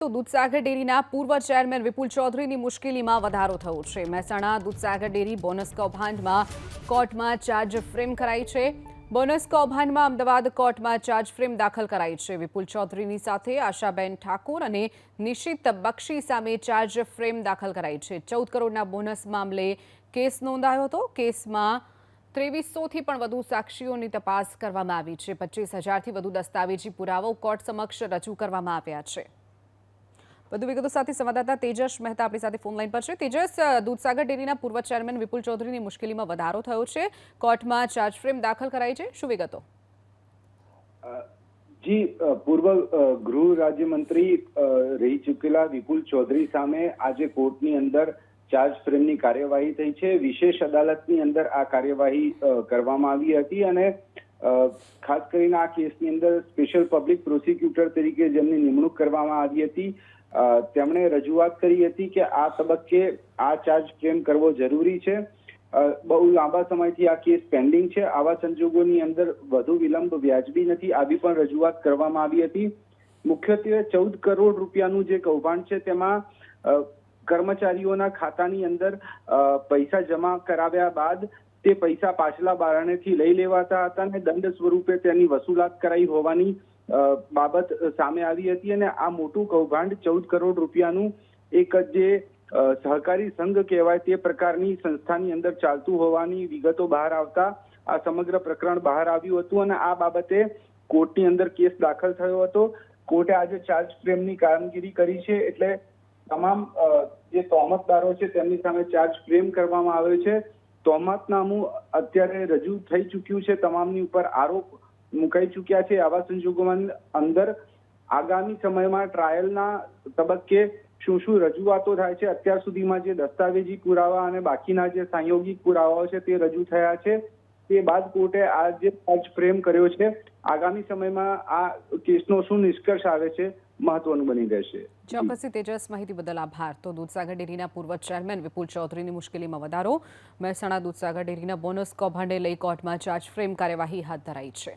તો દૂધસાગર ડેરીના પૂર્વ ચેરમેન વિપુલ ચૌધરીની મુશ્કેલીમાં વધારો થયો છે। મહેસાણા દૂધસાગર ડેરી બોનસ કૌભાંડમાં કોર્ટમાં ચાર્જ ફ્રેમ કરાઈ છે। બોનસ કૌભાંડમાં અમદાવાદ કોર્ટમાં ચાર્જ ફ્રેમ દાખલ કરાઈ છે। વિપુલ ચૌધરીની સાથે આશાબેન ઠાકોર અને નિશિત બક્ષી સામે ચાર્જ ફ્રેમ દાખલ કરાઈ છે। 14 કરોડના બોનસ મામલે કેસ નોંધાયો હતો। કેસમાં 2300થી પણ વધુ સાક્ષીઓની તપાસ કરવામાં આવી છે। 25,000થી વધુ દસ્તાવેજી પુરાવો કોર્ટ સમક્ષ રજૂ કરવામાં આવ્યા છે। વધુ વિગતો સાથે સંવાદદાતા તેજસ મહેતા આપણી સાથે ફોન લાઈન પર છે। તેજસ, દૂધસાગર ડેરીના પૂર્વ ચેરમેન વિપુલ ચૌધરીની મુશ્કેલીમાં વધારો થયો છે। કોર્ટમાં ચાર્જ ફ્રેમ દાખલ કરાઈ છે, શું વિગતો? જી, પૂર્વ ગૃહ રાજ્યમંત્રી રહી ચૂકેલા વિપુલ ચૌધરી સામે આજે કોર્ટની અંદર ચાર્જ ફ્રેમની કાર્યવાહી થઈ છે। વિશેષ અદાલતની અંદર આ કાર્યવાહી કરવામાં આવી હતી અને ખાસ કરીને આ કેસની અંદર સ્પેશિયલ પબ્લિક પ્રોસિક્યુટર તરીકે જેમની નિમણૂક કરવામાં આવી હતી તેમણે રજૂઆત કરી હતી કે આ તબક્કે આ ચાર્જ ફ્રેમ કરવો જરૂરી છે। બહુ લાંબા સમયથી આ કેસ પેન્ડિંગ છે। આવા સંજોગોની અંદર વધુ વિલંબ વ્યાજબી નથી, આવી પણ રજૂઆત કરવામાં આવી હતી। મુખ્યત્વે 14 કરોડ રૂપિયાનું જે કૌભાંડ છે તેમાં કર્મચારીઓના ખાતાની અંદર પૈસા જમા કરાવ્યા બાદ તે પૈસા પાછલા બારણેથી લઈ લેવાતા હતા અને દંડ સ્વરૂપે તેની વસૂલાત કરાઈ હોવાની બાબત સામે આવી હતી અને આ મોટું કૌભાંડ 14 કરોડ રૂપિયાનું એક જે સહકારી સંઘ કહેવાય તે પ્રકારની સંસ્થાની અંદર ચાલતું હોવાની વિગતો બહાર આવતા આ સમગ્ર પ્રકરણ બહાર આવ્યું હતું અને આ બાબતે કોર્ટની અંદર કેસ દાખલ થયો હતો। કોર્ટે આજે ચાર્જ ફ્રેમની કામગીરી કરી છે, એટલે તમામ જે તહોમતદારો છે તેમની સામે ચાર્જ ફ્રેમ કરવામાં આવ્યો છે। તહોમતનામું અત્યારે રજૂ થઈ ચૂક્યું છે, તમામની ઉપર આરોપ મુકાઈ ચૂક્યા છે। આવા સંજોગોમાં અંદર આગામી સમયમાં ટ્રાયલના તબક્કે શું રજૂઆતો થાય છે, અત્યાર સુધીમાં જે દસ્તાવેજી પુરાવા અને બાકીના જે સંયોગિક પુરાવાઓ છે તે રજૂ થયા છે, તે બાદ કોર્ટે આ જે ચાર્જ ફ્રેમ કર્યો છે। આગામી સમયમાં આ કેસનો શું નિષ્કર્ષ આવે છે મહત્વનું બની રહેશે। ચોક્કસથી તેજસ, માહિતી બદલ આભાર। તો દૂધસાગર ડેરીના પૂર્વ ચેરમેન વિપુલ ચૌધરીની મુશ્કેલીમાં વધારો। મહેસાણા દૂધસાગર ડેરીના બોનસ કૌભાંડે લઈ કોર્ટમાં ચાર્જ ફ્રેમ કાર્યવાહી હાથ ધરાઈ છે।